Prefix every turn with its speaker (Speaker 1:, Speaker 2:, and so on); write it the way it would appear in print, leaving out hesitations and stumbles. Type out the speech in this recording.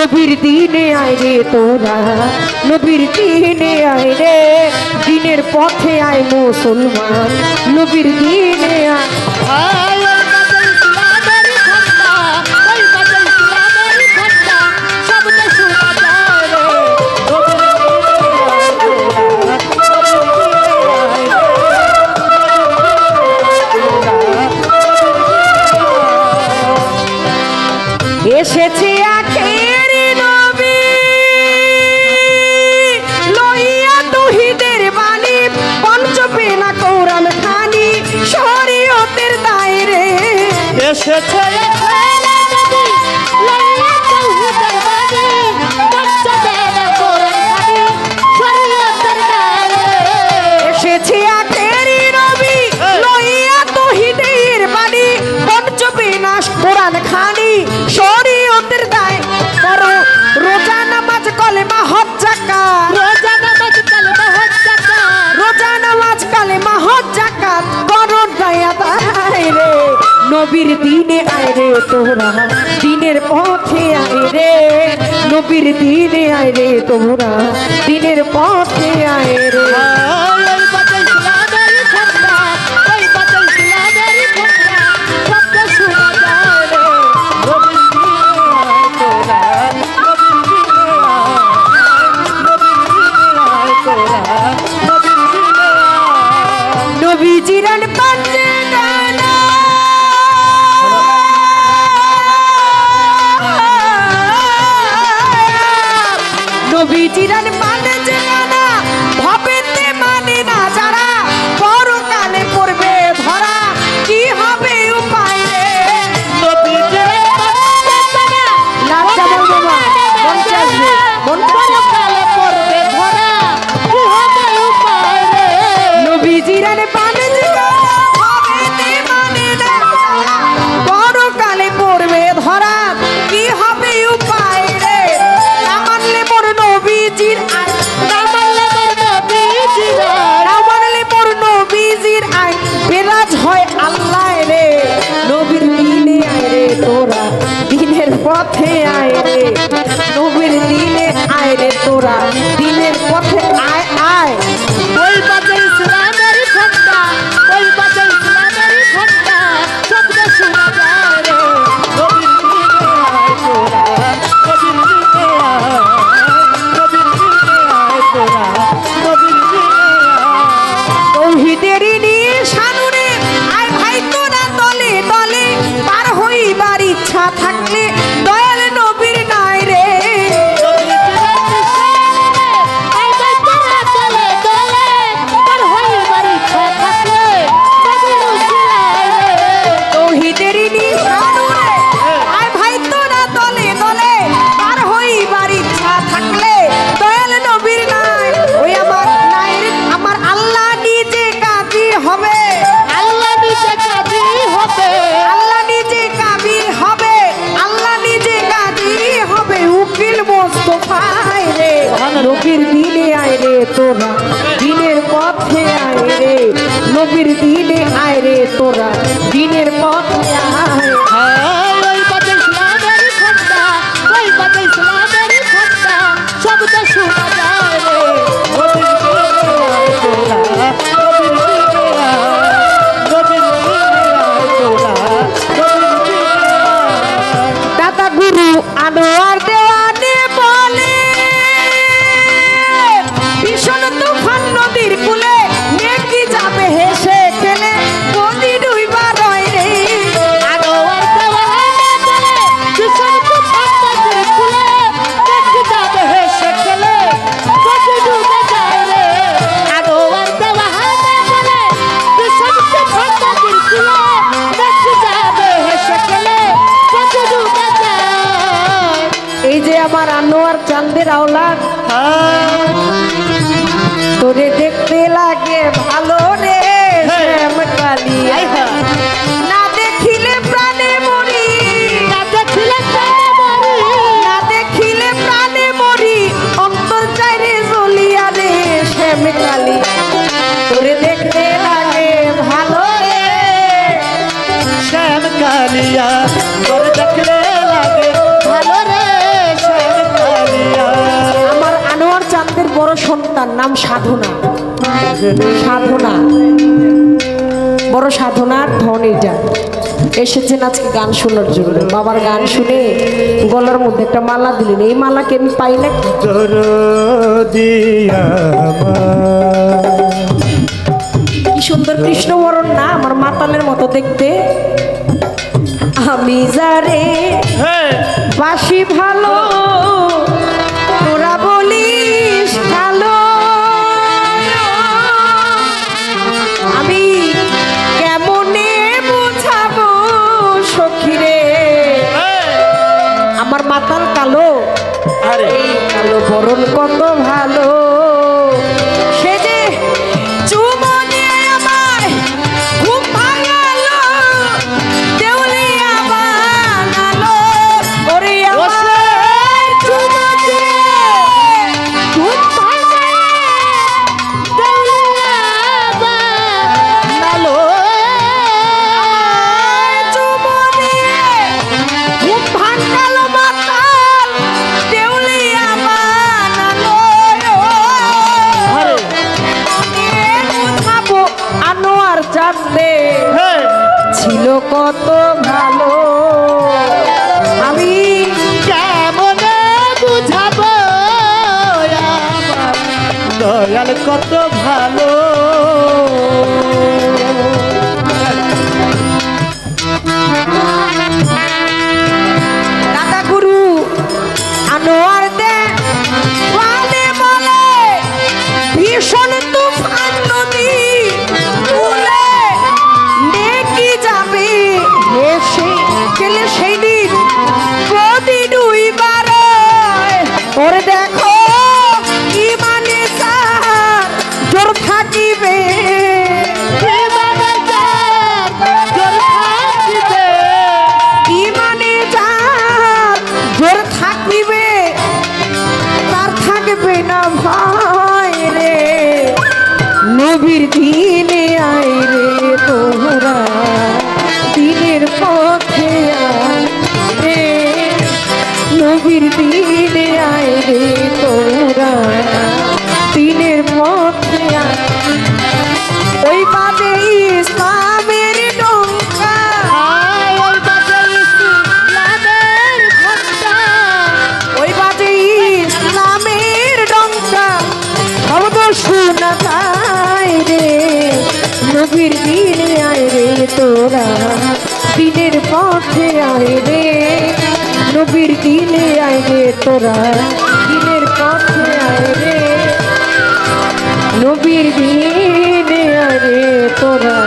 Speaker 1: নবীর দিনে আয় রে তোরা, নবীর দিনে আয় রে, দিনের পথে আয় মুসলমান, নবীর দিনে আয়। এসেছে আখের নবী লইয়া তৌহিদের বাণী, পঞ্চপেনা কোরআন খানি শরীয়তের দায়রে।
Speaker 2: এসেছে
Speaker 1: এসেছে আখের নবী লইয়া তৌহিদের বাণী, পঞ্চপেনা কোরআন খানি শরীয়তের দায়। করো রোজা নামাজ কলেমা হজ যাকাত,
Speaker 2: রোজা নামাজ কালেমা হজ যাকাত,
Speaker 1: রোজা নামাজ কালেমা হজ যাকাত করো দয়া দায় রে। নবীর দিনে আয় রে তোরা, দিনের পথে আয় রে, নবীর দিনে আয় রে তোরা, দিনের পথে আয় রে।
Speaker 2: ওই বাজে ইসলামের ঠান্ডা, ওই বাজে ইসলামের ঠান্ডা, শব্দ শোনা যায় রে। নবীর দিনে আয় তোরা, নবীর দিনে আয়, নবীর দিনে আয় তোরা, নবীর দিনে আয়।
Speaker 1: নবী জিরান পাঞ্জে গানা নবী জিরান পাঞ্জে গানা ভবেতে মানে না যারা, পরকালে পড়বে ধরা, কি হবে উপায় রে।
Speaker 2: নবীর দিনে
Speaker 1: লাচ্চা বলবো মা, মন চাইবে, মন
Speaker 2: পরকালে পড়বে ধরা, কি হবে উপায় রে।
Speaker 1: নবী জিরান পাঞ্জে গানা ভবেতে মানে না যারা, পরকালে পড়বে ধরা, কি হবে উপায় রে। না মানলে মোর নবীজির আইন,
Speaker 2: না মানলে মোর নবীজির আইন,
Speaker 1: না মানলে মোর নবীজির আইন, বেরাজ হয় আল্লাহ রে। নবীর দিনে আয় রে তোরা, দিনের পথে আয় রে, নবীর দিনে আয় রে তোরা, দিনের পথে আয় আয়।
Speaker 2: ওই বাজে ইসলামের ঠান্ডা, ওই বাজে ইসলামের ঠান্ডা, শব্দ শোনা যায় রে। নবীর দিনে আয় তোরা, নবীর দিনে আয়, নবীর দিনে আয় তোরা, নবীর দিনে আয়।
Speaker 1: তৌহিদেরই নিয়ে সানুরে আয় ভাই তোরা দলে দলে, পার হইবার ইচ্ছা থাকলে দয়াল নবীর নাই রে। তৌহিদেরই নিয়ে সানুরে আয় ভাই তোরা দলে দলে, পার হইবার ইচ্ছা থাকলে দয়াল নবীর নাই। ওই আমার নাই রে, আমার আল্লাহ নিজে কাজী হবে,
Speaker 2: আল্লাহ নিজে কাজী হবে,
Speaker 1: আল্লাহ নিজে কাবি হবে, আল্লাহ নিজে কাজী হবে, উকিল মোস্তফায় রে। নবীর দিনে আয় রে তোরা, দিনের পথে আয় রে, নবীর দিনে আয় রে তোরা, দিনের পথে আয়।
Speaker 2: ওই বাজে ইসলামের ঠান্ডা, ওই বাজে ইসলামের ঠান্ডা, শব্দ শোনা যায় রে। নবীর দিনে আয় তোরা, নবীর দিনে আয়, নবীর দিনে আয় তোরা, নবীর দিনে আয়।
Speaker 1: দাদা গুরু আনোয়ার দেওয়ানে বলে, ভীষণ তুফান নদীর কূলে নেকি যাবে হেসে খেলে, নদী ডুইবা রয় রে।
Speaker 2: আনোয়ার দেওয়ানে বলে, ভীষণ তুফান নদীর কূলে নেকি যাবে হেসে খেলে, নদী ডুবে যায় রে। আনোয়ার দেওয়ানে বলে, ভীষণ তুফান নদীর কূলে নেকি যাবে হেসে খেলে, নদী ডুবে যায়।
Speaker 1: এই যে আমার আনোয়ার চাঁদের আওলাদ, তোরে দেখতে লাগে ভালো রে শ্যাম কালী, না দেখিলে প্রাণে মরি,
Speaker 2: না দেখিলে প্রাণে মরি,
Speaker 1: না দেখিলে প্রাণে মরি, অন্তর চাই রে জ্বলিয়া রে শ্যাম কালী। তোরে দেখতে লাগে ভালো রে,
Speaker 2: শ্যাম কালিয়া তোর দেখলে লাগে ভালো রে। শ্যাম
Speaker 1: তার নাম সাধনা। সাধনা বড় সাধনার ধন এটা। এসেছেন আজকে গান শোনার জন্য। বাবার গান শুনে গলার মধ্যে একটা মালা দিলেন, এই মালাকে আমি পাই না। কি সুন্দর কৃষ্ণবরণ না, আমার মাতালের মতো দেখতে। আমি যারে বাসি ভালো, তোরা বলিস ভালো, আমি কেমনে বুঝাবো সখিরে, আমার মাতাল কালো, আরে কালো বরণ কত ভালো। সে যে চুমো দিয়ে আমার ঘুম ভাঙালো, দেউলিয়া বানালো, ওরে আমার চুমো দিয়ে ঘুম ভাঙালো, দেউলিয়া বানালো, চুমো দিয়ে ঘুম ভাঙালো মাতাল, দেউলিয়া বানালো। বুঝাবো আনোয়ার চাঁদে ছিল কত ভালো, আমি
Speaker 2: কেমনে বুঝাবো আমার দয়াল কত ভালো।
Speaker 1: দাদা গুরু আনোয়ার দে বলে বলে ভীষণ তুফান নদী তুলে নেকি যাবে হেসে গেলে সেই দিন প্রতি দুইবার। ওরে দেখো ইমানে সার জোর থাকিবে,
Speaker 2: জীবনে যার জোর থাকিবে,
Speaker 1: ইমানে যার জোর থাকিবে, তার থাকবে না ভাই রে। নবীর দিনে আয় রে তোরা, দিনের পথে আয় রে, নবীর দিনে আয় রে তোরা, দিনের পথে আয়। ওই বাদে ইসলামের ডঙ্কা,
Speaker 2: ওই বাজে ইসলামের ঘণ্টা,
Speaker 1: ওই বাজে ইসলামের ডঙ্কা, শব্দ শোনা যায় রে। নবীর দিনে আয় রে তোরা, দিনের পথে আয় রে, নবীর দিনে আয় রে তোরা, দিনের পথে আয় রে, নবীর দিনে আয় রে তোরা,